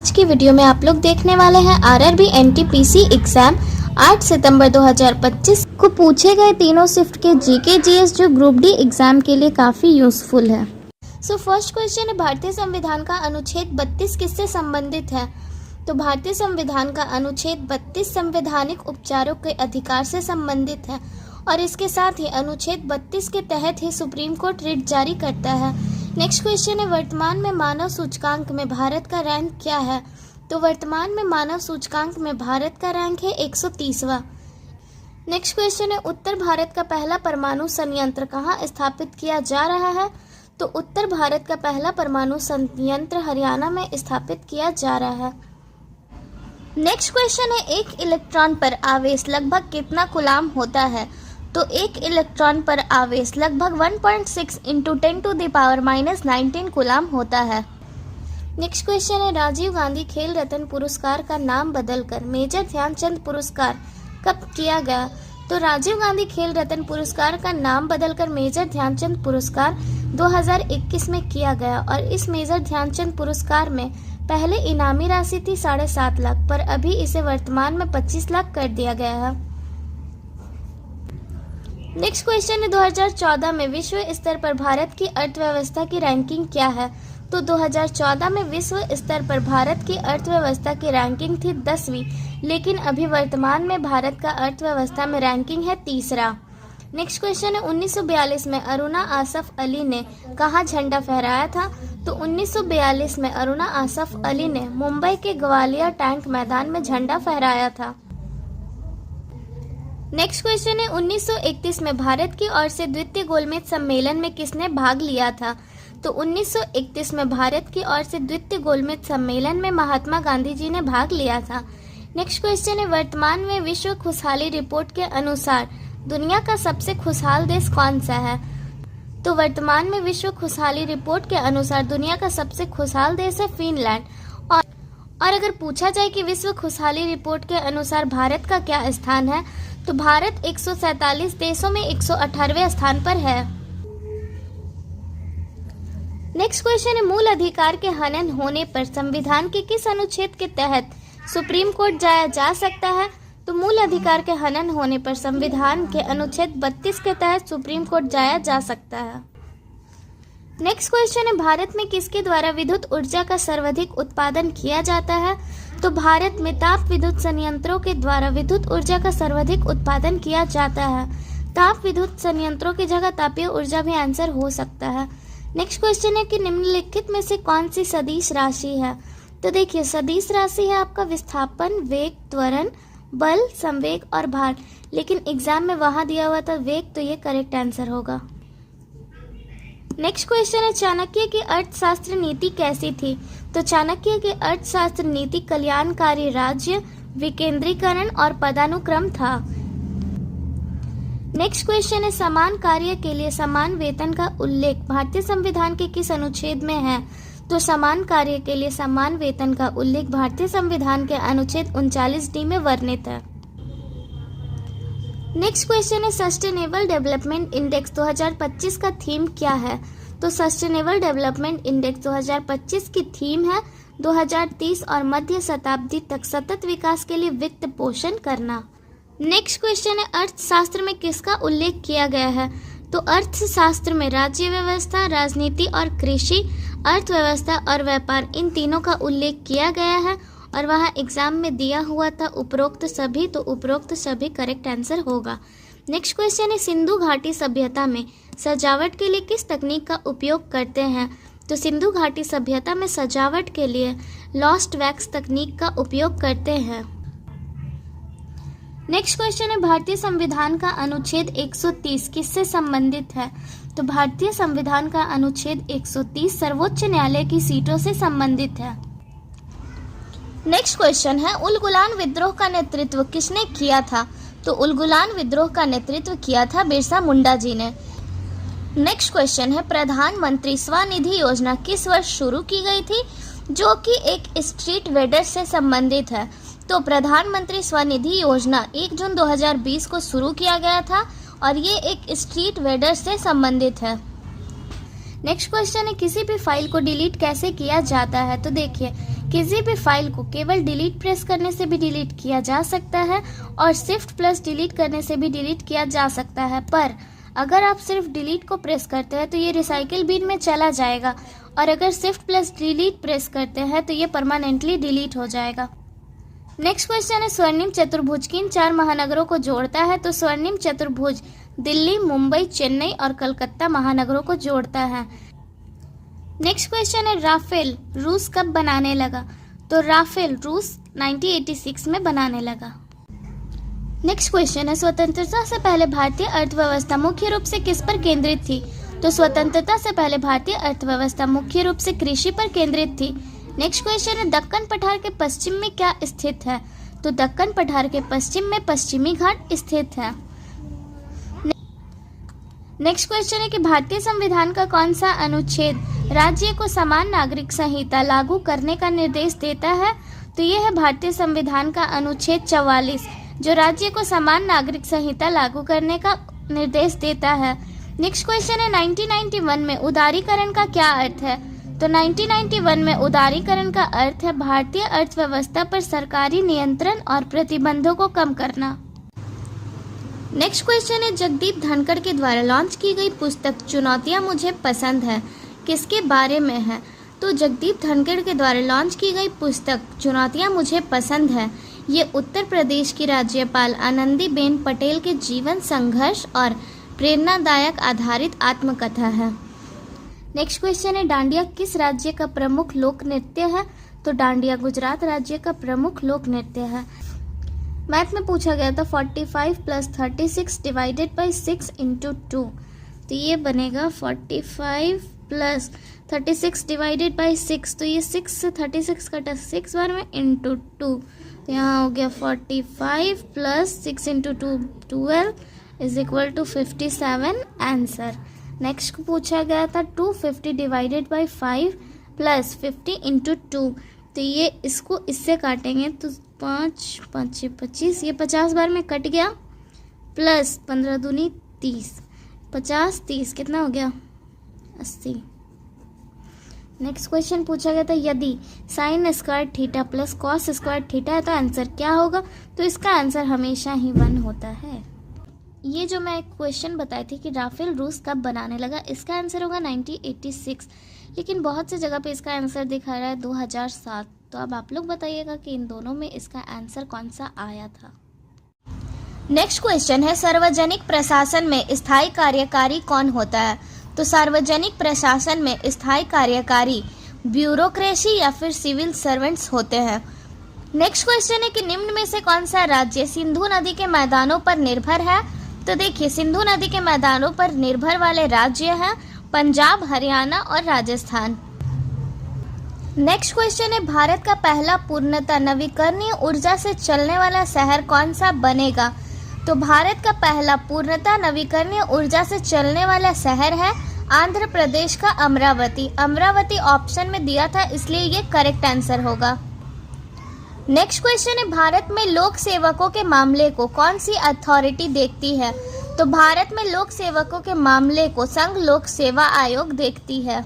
आज की वीडियो में आप लोग देखने वाले हैं आरआरबी एनटीपीसी एग्जाम 8 सितंबर 2025 को पूछे गए तीनों शिफ्ट के जीके जीएस जो ग्रुप डी एग्जाम के लिए काफ़ी यूजफुल है। सो फर्स्ट क्वेश्चन है, भारतीय संविधान का अनुच्छेद 32 किससे संबंधित है? तो भारतीय संविधान का अनुच्छेद 32 संवैधानिक उपचारों के अधिकार से संबंधित है और इसके साथ ही अनुच्छेद 32 के तहत ही सुप्रीम कोर्ट रिट जारी करता है। नेक्स्ट क्वेश्चन है, वर्तमान में मानव सूचकांक में भारत का रैंक क्या है? तो वर्तमान में मानव सूचकांक में भारत का रैंक है 130वां। नेक्स्ट क्वेश्चन है, उत्तर भारत का पहला परमाणु संयंत्र कहाँ स्थापित किया जा रहा है? तो उत्तर भारत का पहला परमाणु संयंत्र हरियाणा में स्थापित किया जा रहा है। नेक्स्ट क्वेश्चन है, एक इलेक्ट्रॉन पर आवेश लगभग कितना कूलाम होता है? तो एक इलेक्ट्रॉन पर आवेश लगभग 1.6 × 10⁻⁻19 कूलाम होता है। नेक्स्ट क्वेश्चन है, राजीव गांधी खेल रत्न पुरस्कार का नाम बदलकर मेजर ध्यानचंद पुरस्कार कब किया गया? तो राजीव गांधी खेल रत्न पुरस्कार का नाम बदलकर मेजर ध्यानचंद पुरस्कार 2021 में किया गया और इस मेजर ध्यानचंद पुरस्कार में पहले इनामी राशि थी 7.5 लाख, पर अभी इसे वर्तमान में 25 लाख कर दिया गया है। नेक्स्ट क्वेश्चन है, 2014 में विश्व स्तर पर भारत की अर्थव्यवस्था की रैंकिंग क्या है? तो 2014 में विश्व स्तर पर भारत की अर्थव्यवस्था की रैंकिंग थी 10वीं, लेकिन अभी वर्तमान में भारत का अर्थव्यवस्था में रैंकिंग है 3रा। नेक्स्ट क्वेश्चन है, 1942 में अरुणा आसफ अली ने कहाँ झंडा फहराया था? तो 1942 में अरुणा आसफ अली ने मुंबई के ग्वालियर टैंक मैदान में झंडा फहराया था। नेक्स्ट क्वेश्चन है, 1931 में भारत की ओर से द्वितीय गोलमेज सम्मेलन में किसने भाग लिया था? तो 1931 में भारत की ओर से द्वितीय गोलमेज सम्मेलन में महात्मा गांधी जी ने भाग लिया था। नेक्स्ट क्वेश्चन है, वर्तमान में विश्व खुशहाली रिपोर्ट के अनुसार दुनिया का सबसे खुशहाल देश कौन सा है? तो वर्तमान में विश्व खुशहाली रिपोर्ट के अनुसार दुनिया का सबसे खुशहाल देश है फिनलैंड। और अगर पूछा जाए कि विश्व खुशहाली रिपोर्ट के अनुसार भारत का क्या स्थान है, तो भारत 147 देशों में 118वें स्थान पर है। नेक्स्ट क्वेश्चन है, मूल अधिकार के हनन होने पर संविधान के किस अनुच्छेद के तहत सुप्रीम कोर्ट जाया जा सकता है? तो मूल अधिकार के हनन होने पर संविधान के अनुच्छेद 32 के तहत सुप्रीम कोर्ट जाया जा सकता है। नेक्स्ट क्वेश्चन है, भारत में किसके द्वारा विद्युत ऊर्जा का सर्वाधिक उत्पादन किया जाता है? तो भारत में ताप विद्युत संयंत्रों के द्वारा विद्युत ऊर्जा का सर्वाधिक उत्पादन किया जाता है। ताप विद्युत संयंत्रों की जगह तापीय ऊर्जा भी आंसर हो सकता है। नेक्स्ट क्वेश्चन है कि निम्नलिखित में से कौन सी सदिश राशि है? तो देखिए, सदिश राशि है आपका विस्थापन, वेग, त्वरण, बल, संवेग और भार, लेकिन एग्जाम में वहां दिया हुआ था वेग, तो ये करेक्ट आंसर होगा। नेक्स्ट क्वेश्चन है, चाणक्य की अर्थशास्त्र नीति कैसी थी? तो चाणक्य की अर्थशास्त्र नीति कल्याणकारी राज्य, विकेंद्रीकरण और पदानुक्रम था। नेक्स्ट क्वेश्चन है, समान कार्य के लिए समान वेतन का उल्लेख भारतीय संविधान के किस अनुच्छेद में है? तो समान कार्य के लिए समान वेतन का उल्लेख भारतीय संविधान के अनुच्छेद 39D में वर्णित है। नेक्स्ट क्वेश्चन है, सस्टेनेबल डेवलपमेंट इंडेक्स 2025 का थीम क्या है? तो सस्टेनेबल डेवलपमेंट इंडेक्स 2025 की थीम है 2030 और मध्य शताब्दी तक सतत विकास के लिए वित्त पोषण करना। नेक्स्ट क्वेश्चन है, अर्थशास्त्र में किसका उल्लेख किया गया है? तो अर्थशास्त्र में राज्य व्यवस्था, राजनीति और कृषि, अर्थव्यवस्था और व्यापार, इन तीनों का उल्लेख किया गया है और वहाँ एग्जाम में दिया हुआ था उपरोक्त सभी, तो उपरोक्त सभी करेक्ट आंसर होगा। नेक्स्ट क्वेश्चन है, सिंधु घाटी सभ्यता में सजावट के लिए किस तकनीक का उपयोग करते हैं? तो सिंधु घाटी सभ्यता में सजावट के लिए लॉस्ट वैक्स तकनीक का उपयोग करते हैं। नेक्स्ट क्वेश्चन है, भारतीय संविधान का अनुच्छेद 130 किससे संबंधित है? तो भारतीय संविधान का अनुच्छेद 130 सर्वोच्च न्यायालय की सीटों से संबंधित है। नेक्स्ट क्वेश्चन है, उलगुलान विद्रोह का नेतृत्व किसने किया था? तो उलगुलान विद्रोह का नेतृत्व किया था बिरसा मुंडा जी ने। नेक्स्ट क्वेश्चन है, प्रधानमंत्री स्वनिधि योजना किस वर्ष शुरू की गई थी, जो कि एक स्ट्रीट वेंडर से संबंधित है? तो प्रधानमंत्री स्वनिधि योजना 1 जून 2020 को शुरू किया गया था और ये एक स्ट्रीट वेंडर से संबंधित है। नेक्स्ट क्वेश्चन है, किसी भी फाइल को डिलीट कैसे किया जाता है? तो देखिए, किसी भी फाइल को केवल डिलीट प्रेस करने से भी डिलीट किया जा सकता है और शिफ्ट प्लस डिलीट करने से भी डिलीट किया जा सकता है, पर अगर आप सिर्फ डिलीट को प्रेस करते हैं तो ये रिसाइकिल बिन में चला जाएगा और अगर शिफ्ट प्लस डिलीट प्रेस करते हैं तो ये परमानेंटली डिलीट हो जाएगा। नेक्स्ट क्वेश्चन है, स्वर्णिम चतुर्भुज किन 4 महानगरों को जोड़ता है? तो स्वर्णिम चतुर्भुज दिल्ली, मुंबई, चेन्नई और कलकत्ता महानगरों को जोड़ता है। नेक्स्ट क्वेश्चन है, राफेल रूस कब बनाने लगा? तो राफेल रूस 1986 में बनाने लगा। नेक्स्ट क्वेश्चन है, स्वतंत्रता से पहले भारतीय अर्थव्यवस्था मुख्य रूप से किस पर केंद्रित थी? तो स्वतंत्रता से पहले भारतीय अर्थव्यवस्था मुख्य रूप से कृषि पर केंद्रित थी। नेक्स्ट क्वेश्चन है, दक्कन पठार के पश्चिम में क्या स्थित है? तो दक्कन पठार के पश्चिम में पश्चिमी घाट स्थित है। नेक्स्ट क्वेश्चन है कि भारतीय संविधान का कौन सा अनुच्छेद राज्य को समान नागरिक संहिता लागू करने का निर्देश देता है? तो यह है भारतीय संविधान का अनुच्छेद 44, जो राज्य को समान नागरिक संहिता लागू करने का निर्देश देता है। नेक्स्ट क्वेश्चन है, 1991 में उदारीकरण का क्या अर्थ है? तो 1991 में उदारीकरण का अर्थ है भारतीय अर्थव्यवस्था पर सरकारी नियंत्रण और प्रतिबंधों को कम करना। नेक्स्ट क्वेश्चन है, जगदीप धनखड़ के द्वारा लॉन्च की गई पुस्तक चुनौतियां मुझे पसंद है किसके बारे में है? तो जगदीप धनखड़ के द्वारा लॉन्च की गई पुस्तक चुनौतियां मुझे पसंद है ये उत्तर प्रदेश की राज्यपाल आनंदीबेन पटेल के जीवन संघर्ष और प्रेरणादायक आधारित आत्मकथा है। नेक्स्ट क्वेश्चन है, डांडिया किस राज्य का प्रमुख लोक नृत्य है? तो डांडिया गुजरात राज्य का प्रमुख लोक नृत्य है। मैथ में पूछा गया था 45 + 36 डिवाइडेड बाई 6 × 2, तो ये बनेगा 45 + 36 डिवाइडेड बाई 6, तो ये 6 से 36 कटा 6 बार में × 2, तो यहाँ हो गया 45 + 6 × 2 12 = 57 आंसर। नेक्स्ट पूछा गया था 250 डिवाइडेड बाई 5 + 50 × 2, तो ये इसको इससे काटेंगे तो 5 5 25, ये 50 बार में कट गया, प्लस 15 दूनी 30, 50 30 कितना हो गया 80। नेक्स्ट क्वेश्चन पूछा गया था, यदि sin² theta plus cos² theta है तो आंसर क्या होगा? तो इसका आंसर हमेशा ही 1 होता है। ये जो मैं एक क्वेश्चन बताई थी कि राफेल रूस कब बनाने लगा, इसका आंसर होगा 1986, लेकिन बहुत सी जगह पे इसका आंसर दिखा रहा है 2007। तो अब आप लोग बताइएगा कि इन दोनों में इसका आंसर कौन सा आया था। नेक्स्ट क्वेश्चन है, सार्वजनिक प्रशासन में स्थायी कार्यकारी कौन होता है? तो सार्वजनिक प्रशासन में स्थायी कार्यकारी ब्यूरोक्रेसी या फिर सिविल सर्वेंट्स होते हैं। नेक्स्ट क्वेश्चन है कि निम्न में से कौन सा राज्य सिंधु नदी के मैदानों पर निर्भर है? तो देखिए, सिंधु नदी के मैदानों पर निर्भर वाले राज्य हैं पंजाब, हरियाणा और राजस्थान। नेक्स्ट क्वेश्चन है, भारत का पहला पूर्णतः नवीकरणीय ऊर्जा से चलने वाला शहर कौन सा बनेगा? तो भारत का पहला पूर्णतः नवीकरणीय ऊर्जा से चलने वाला शहर है आंध्र प्रदेश का अमरावती। अमरावती ऑप्शन में दिया था, इसलिए ये करेक्ट आंसर होगा। नेक्स्ट क्वेश्चन है, भारत में लोक सेवकों के मामले को कौन सी अथॉरिटी देखती है? तो भारत में लोक सेवकों के मामले को संघ लोक सेवा आयोग देखती है।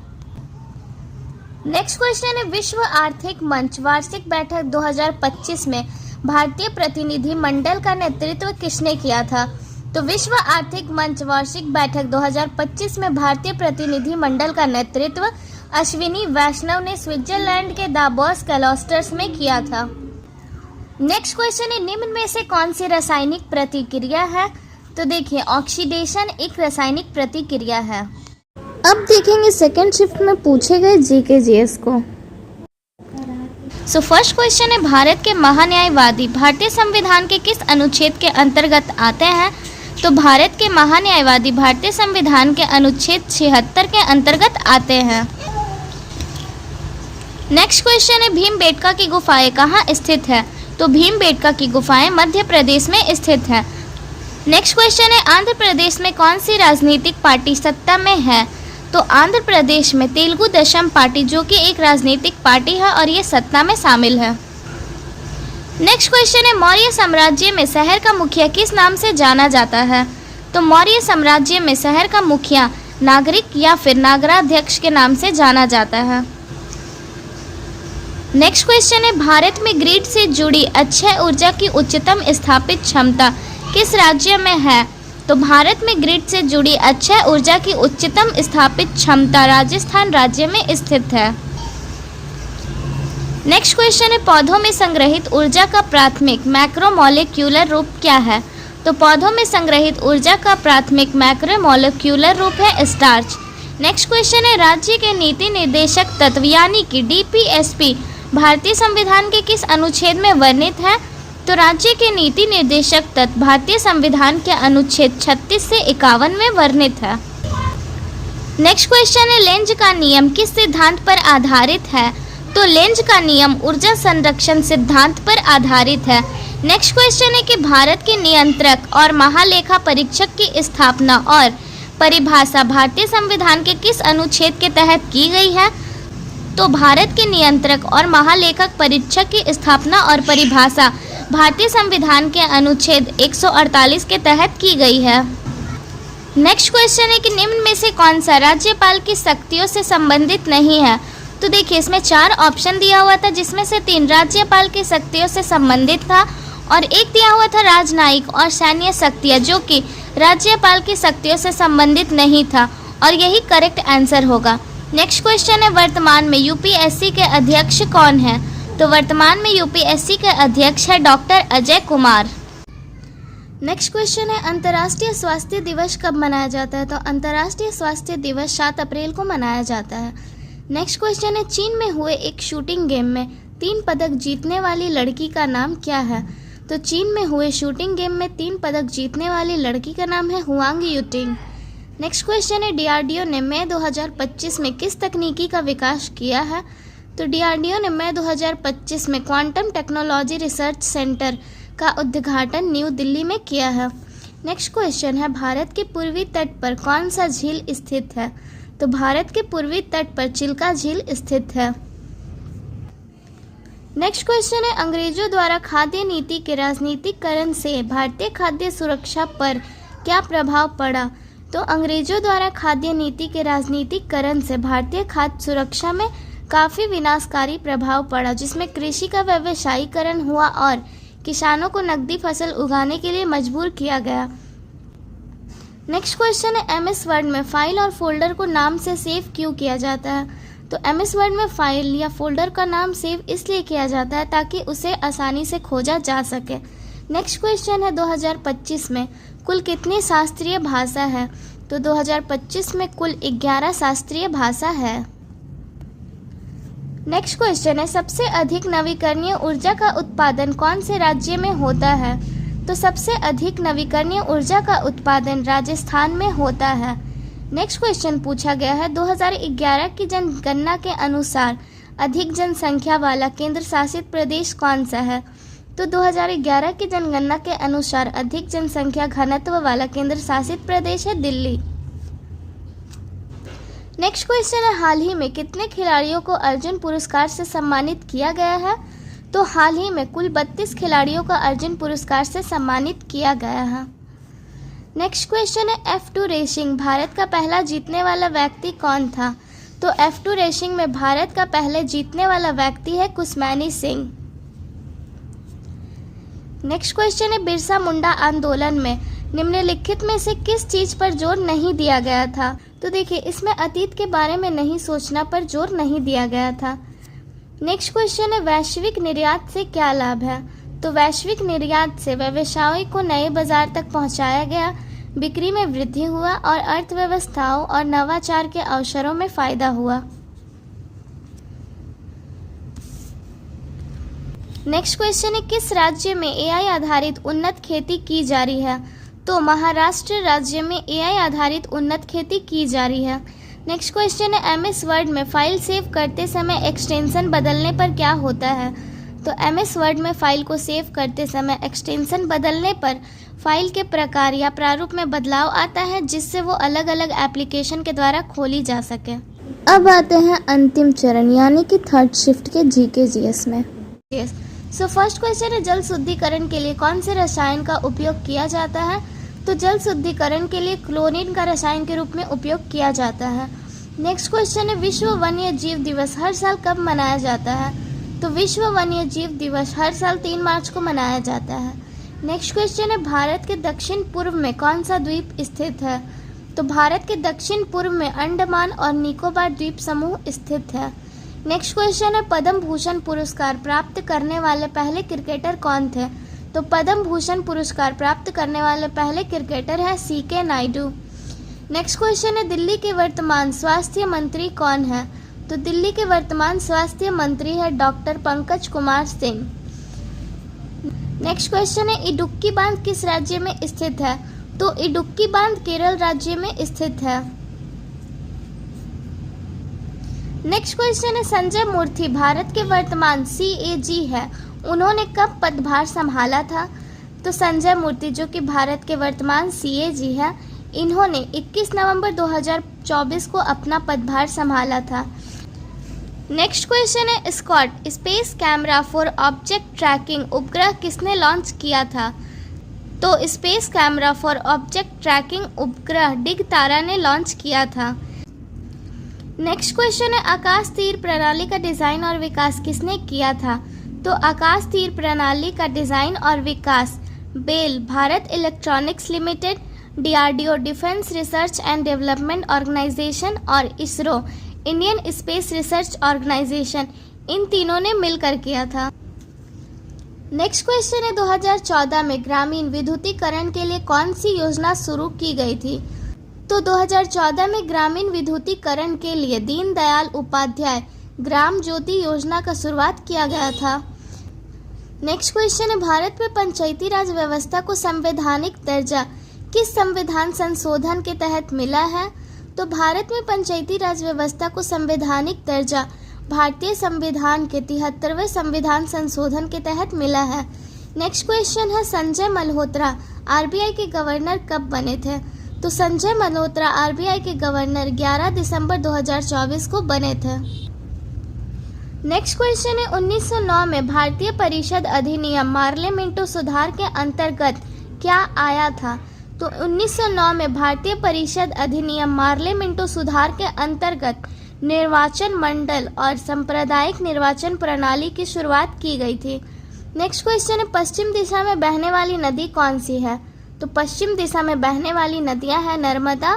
नेक्स्ट क्वेश्चन है, विश्व आर्थिक मंच वार्षिक बैठक 2025 में भारतीय प्रतिनिधि मंडल का नेतृत्व किसने किया था? तो विश्व आर्थिक मंच वार्षिक बैठक 2025 में भारतीय प्रतिनिधि मंडल का नेतृत्व अश्विनी वैष्णव ने स्विट्जरलैंड के दावोस क्लस्टर्स में किया था। नेक्स्ट क्वेश्चन है, निम्न में से कौन सी रासायनिक प्रतिक्रिया है? तो देखिए, ऑक्सीडेशन एक रासायनिक प्रतिक्रिया है। अब देखेंगे सेकेंड शिफ्ट में पूछे गए जीके जीएस को। फर्स्ट क्वेश्चन है, भारत के महान्यायवादी भारतीय संविधान के किस अनुच्छेद के अंतर्गत आते हैं? तो भारत के महान्यायवादी भारतीय संविधान के अनुच्छेद 76 के अंतर्गत आते हैं। नेक्स्ट क्वेश्चन है, भीमबेटका की गुफाएं कहाँ स्थित है? तो भीमबेटका की गुफाएं मध्य प्रदेश में स्थित है। नेक्स्ट क्वेश्चन है, आंध्र प्रदेश में कौन सी राजनीतिक पार्टी सत्ता में है? तो आंध्र प्रदेश में तेलुगु देशम पार्टी, जो कि एक राजनीतिक पार्टी है और ये सत्ता में शामिल है। नेक्स्ट क्वेश्चन है, मौर्य साम्राज्य में शहर का मुखिया किस नाम से जाना जाता है? तो मौर्य साम्राज्य में शहर का मुखिया नागरिक या फिर नागराध्यक्ष के नाम से जाना जाता है। नेक्स्ट क्वेश्चन है, भारत में ग्रिड से जुड़ी अक्षय ऊर्जा की उच्चतम स्थापित क्षमता किस राज्य में है? तो भारत में ग्रिड से जुड़ी अक्षय ऊर्जा की उच्चतम स्थापित क्षमता राजस्थान राज्य में स्थित है। नेक्स्ट क्वेश्चन है, पौधों में संग्रहित ऊर्जा का प्राथमिक मैक्रोमोलेक्यूलर रूप क्या है? तो पौधों में संग्रहित ऊर्जा का प्राथमिक मैक्रोमोलेक्यूलर रूप है स्टार्च। नेक्स्ट क्वेश्चन है, राज्य के नीति निर्देशक तत्व यानी कि DPSP भारतीय संविधान के किस अनुच्छेद में वर्णित है? तो राज्य के नीति निर्देशक तत्व भारतीय संविधान के अनुच्छेद 36 से 51 में वर्णित है। नेक्स्ट क्वेश्चन है, लेंज का नियम किस सिद्धांत पर आधारित है? तो लेंज का नियम ऊर्जा संरक्षण सिद्धांत पर आधारित है। नेक्स्ट क्वेश्चन है कि भारत के नियंत्रक और महालेखा परीक्षक की स्थापना और परिभाषा भारतीय संविधान के किस अनुच्छेद के तहत की गई है? तो भारत के नियंत्रक और महालेखक परीक्षक की स्थापना और परिभाषा भारतीय संविधान के अनुच्छेद 148 के तहत की गई है। नेक्स्ट क्वेश्चन है कि निम्न में से कौन सा राज्यपाल की शक्तियों से संबंधित नहीं है? तो देखिए, इसमें 4 ऑप्शन दिया हुआ था, जिसमें से 3 राज्यपाल की शक्तियों से संबंधित था और एक दिया हुआ था राजनयिक और सैन्य शक्तियाँ, जो कि राज्यपाल की शक्तियों से संबंधित नहीं था, और यही करेक्ट आंसर होगा। नेक्स्ट क्वेश्चन है, वर्तमान में UPSC के अध्यक्ष कौन है? तो वर्तमान में UPSC के अध्यक्ष है doctor Ajay Kumar. Next question है, अंतर्राष्ट्रीय स्वास्थ्य दिवस कब मनाया जाता है? तो अंतर्राष्ट्रीय स्वास्थ्य दिवस 7 अप्रैल को मनाया जाता है। नेक्स्ट क्वेश्चन है, चीन में हुए एक शूटिंग गेम में 3 पदक जीतने वाली लड़की का नाम क्या है? तो चीन में हुए शूटिंग गेम में 3 पदक जीतने वाली लड़की का नाम है हुआंग यूटिंग। नेक्स्ट क्वेश्चन है, DRDO ने मई 2025 में किस तकनीकी का विकास किया है? तो DRDO ने मई 2025 में क्वांटम टेक्नोलॉजी रिसर्च सेंटर का उद्घाटन न्यू दिल्ली में किया है। नेक्स्ट क्वेश्चन है, भारत के पूर्वी तट पर कौन सा झील स्थित है? तो भारत के पूर्वी तट पर चिल्का झील स्थित है। नेक्स्ट क्वेश्चन है, अंग्रेजों द्वारा खाद्य नीति के राजनीतिकरण से भारतीय खाद्य सुरक्षा पर क्या प्रभाव पड़ा? तो अंग्रेजों द्वारा खाद्य नीति के राजनीतिकरण से भारतीय खाद्य सुरक्षा में काफ़ी विनाशकारी प्रभाव पड़ा, जिसमें कृषि का व्यवसायीकरण हुआ और किसानों को नकदी फसल उगाने के लिए मजबूर किया गया। नेक्स्ट क्वेश्चन है, MS वर्ड में फाइल और फोल्डर को नाम से सेव क्यों किया जाता है? तो MS वर्ड में फाइल या फोल्डर का नाम सेव इसलिए किया जाता है ताकि उसे आसानी से खोजा जा सके। नेक्स्ट क्वेश्चन है, 2025 में कुल कितनी शास्त्रीय भाषा है? तो 2025 में कुल 11 शास्त्रीय भाषा है। नेक्स्ट क्वेश्चन है, सबसे अधिक नवीकरणीय ऊर्जा का उत्पादन कौन से राज्य में होता है? तो सबसे अधिक नवीकरणीय ऊर्जा का उत्पादन राजस्थान में होता है। नेक्स्ट क्वेश्चन पूछा गया है, 2011 की जनगणना के अनुसार अधिक जनसंख्या वाला केंद्र शासित प्रदेश कौन सा है? तो 2011 की जनगणना के अनुसार अधिक जनसंख्या घनत्व वाला केंद्र शासित प्रदेश है दिल्ली। नेक्स्ट क्वेश्चन है, हाल ही में कितने खिलाड़ियों को अर्जुन पुरस्कार से सम्मानित किया गया है? तो हाल ही में कुल 32 खिलाड़ियों को अर्जुन पुरस्कार से सम्मानित किया गया है। नेक्स्ट क्वेश्चन है, F2 रेसिंग भारत का पहला जीतने वाला व्यक्ति कौन था? तो F2 रेसिंग में भारत का पहले जीतने वाला व्यक्ति है कुसमैनी सिंह। नेक्स्ट क्वेश्चन है, बिरसा मुंडा आंदोलन में निम्नलिखित में से किस चीज पर जोर नहीं दिया गया था? तो देखिए, इसमें अतीत के बारे में नहीं सोचना पर जोर नहीं दिया गया था। नेक्स्ट क्वेश्चन है, वैश्विक निर्यात से क्या लाभ है? तो वैश्विक निर्यात से व्यवसायों को नए बाजार तक पहुंचाया गया, बिक्री में वृद्धि हुआ और अर्थव्यवस्थाओं और नवाचार के अवसरों में फायदा हुआ। नेक्स्ट क्वेश्चन है, किस राज्य में AI आधारित उन्नत खेती की जा रही है? तो महाराष्ट्र राज्य में AI आधारित उन्नत खेती की जा रही है। नेक्स्ट क्वेश्चन है, MS वर्ड में फाइल सेव करते समय एक्सटेंशन बदलने पर क्या होता है? तो MS वर्ड में फाइल को सेव करते समय एक्सटेंशन बदलने पर फाइल के प्रकार या प्रारूप में बदलाव आता है, जिससे वो अलग अलग एप्लीकेशन के द्वारा खोली जा सके। अब आते हैं अंतिम चरण यानी कि थर्ड शिफ्ट के GK GS में। सो फर्स्ट क्वेश्चन है, जल शुद्धिकरण के लिए कौन से रसायन का उपयोग किया जाता है? तो जल शुद्धिकरण के लिए क्लोरीन का रसायन के रूप में उपयोग किया जाता है। नेक्स्ट क्वेश्चन है, विश्व वन्य जीव दिवस हर साल कब मनाया जाता है? तो विश्व वन्य जीव दिवस हर साल 3 मार्च को मनाया जाता है। नेक्स्ट क्वेश्चन है भारत के दक्षिण पूर्व में कौन सा द्वीप स्थित है? तो भारत के दक्षिण पूर्व में अंडमान और निकोबार द्वीप समूह स्थित है। नेक्स्ट क्वेश्चन है पद्म भूषण पुरस्कार प्राप्त करने वाले पहले क्रिकेटर कौन थे? तो पद्म भूषण पुरस्कार प्राप्त करने वाले पहले क्रिकेटर हैं CK नायडू। नेक्स्ट क्वेश्चन है दिल्ली के वर्तमान स्वास्थ्य मंत्री कौन है? तो दिल्ली के वर्तमान स्वास्थ्य मंत्री है doctor Pankaj Kumar Singh. Next question है इडुक्की बांध किस राज्य में स्थित है? तो इडुक्की बांध केरल राज्य में स्थित है। नेक्स्ट क्वेश्चन है संजय मूर्ति भारत के वर्तमान CAG है, उन्होंने कब पदभार संभाला था? तो संजय मूर्ति जो कि भारत के वर्तमान CAG है, इन्होंने 21 नवंबर 2024 को अपना पदभार संभाला था। नेक्स्ट क्वेश्चन है SCOT space camera for object tracking उपग्रह किसने लॉन्च किया था? तो space camera for object tracking उपग्रह डिग तारा ने लॉन्च किया था। नेक्स्ट क्वेश्चन है आकाश तीर प्रणाली का डिजाइन और विकास किसने किया था? तो आकाश तीर प्रणाली का डिजाइन और विकास BEL Bharat electronics limited, DRDO defence research and development organisation और ISRO Indian space research organisation, इन तीनों ने मिलकर किया था। नेक्स्ट क्वेश्चन है 2014 में ग्रामीण विद्युतीकरण के लिए कौन सी योजना शुरू की गई थी? तो 2014 में ग्रामीण विद्युतीकरण के लिए दीनदयाल उपाध्याय ग्राम ज्योति योजना का शुरुआत किया गया था। नेक्स्ट क्वेश्चन है भारत में पंचायती राज व्यवस्था को संवैधानिक दर्जा किस संविधान संशोधन के तहत मिला है? तो भारत में पंचायती राज व्यवस्था को संवैधानिक दर्जा भारतीय संविधान के 73वें संविधान संशोधन के तहत मिला है। नेक्स्ट क्वेश्चन है संजय मल्होत्रा RBI के गवर्नर कब बने थे? तो संजय मल्होत्रा RBI के गवर्नर 11 दिसंबर 2024 को बने थे। नेक्स्ट क्वेश्चन है 1909 में भारतीय परिषद अधिनियम मार्ले मिंटो सुधार के अंतर्गत क्या आया था? तो 1909 में भारतीय परिषद अधिनियम मार्ले मिंटो सुधार के अंतर्गत निर्वाचन मंडल और सांप्रदायिक निर्वाचन प्रणाली की शुरुआत की गई थी। नेक्स्ट क्वेश्चन है पश्चिम दिशा में बहने वाली नदी कौन सी है? तो पश्चिम दिशा में बहने वाली नदियां हैं नर्मदा,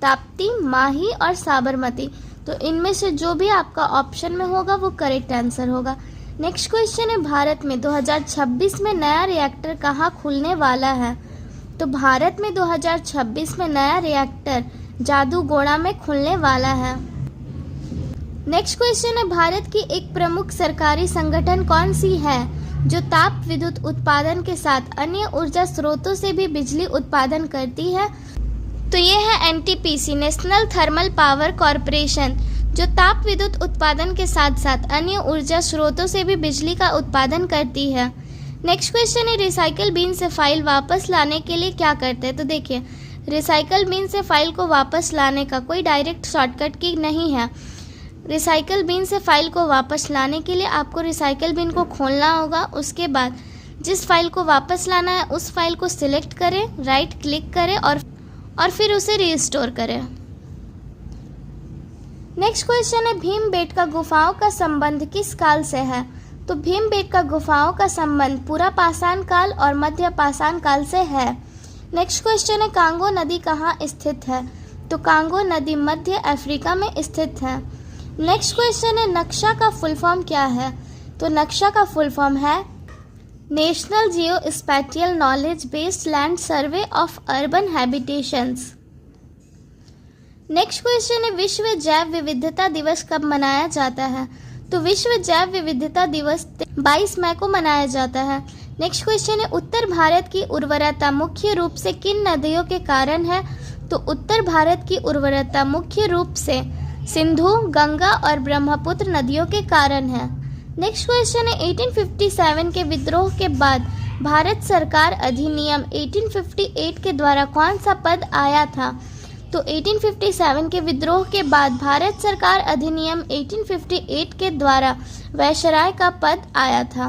ताप्ती, माही और साबरमती। तो इनमें से जो भी आपका ऑप्शन में होगा वो करेक्ट आंसर होगा। नेक्स्ट क्वेश्चन है भारत में 2026 में नया रिएक्टर कहाँ खुलने वाला है? तो भारत में 2026 में नया रिएक्टर जादूगोड़ा में खुलने वाला है। नेक्स्ट क्वेश्चन है भारत की एक प्रमुख सरकारी संगठन कौन सी है जो ताप विद्युत उत्पादन के साथ अन्य ऊर्जा स्रोतों से भी बिजली उत्पादन करती है? तो ये है NTPC national thermal power corporation, जो ताप विद्युत उत्पादन के साथ साथ अन्य ऊर्जा स्रोतों से भी बिजली का उत्पादन करती है। नेक्स्ट क्वेश्चन है रिसाइकल बिन से फाइल वापस लाने के लिए क्या करते हैं? तो देखिए रिसाइकल बिन से फाइल को वापस लाने का कोई डायरेक्ट शॉर्टकट की नहीं है। रिसाइकल बिन से फाइल को वापस लाने के लिए आपको रिसाइकल बिन को खोलना होगा। उसके बाद जिस फाइल को वापस लाना है उस फाइल को सिलेक्ट करें, राइट क्लिक करें और फिर उसे रीस्टोर करें। नेक्स्ट क्वेश्चन है भीमबेटका गुफाओं का संबंध किस काल से है? तो भीमबेटका गुफाओं का संबंध पूरा पाषाण काल और मध्य पाषाण काल से है। नेक्स्ट क्वेश्चन है कांगो नदी कहाँ स्थित है? तो कांगो नदी मध्य अफ्रीका में स्थित है। नेक्स्ट क्वेश्चन है नक्शा का फुल फॉर्म क्या है? तो नक्शा का फुल फॉर्म है national Jio spatial knowledge based land survey of urban habitations. Next question है विश्व जैव विविधता दिवस कब मनाया जाता है? तो विश्व जैव विविधता दिवस 22 मई को मनाया जाता है। नेक्स्ट क्वेश्चन है उत्तर भारत की उर्वरता मुख्य रूप से किन नदियों के कारण है? तो उत्तर भारत की उर्वरता मुख्य रूप से सिंधु, गंगा और ब्रह्मपुत्र नदियों के कारण है। नेक्स्ट क्वेश्चन है 1857 के विद्रोह के बाद भारत सरकार अधिनियम 1858 के द्वारा कौन सा पद आया था? तो 1857 के विद्रोह के बाद भारत सरकार अधिनियम 1858 के द्वारा वायसराय का पद आया था।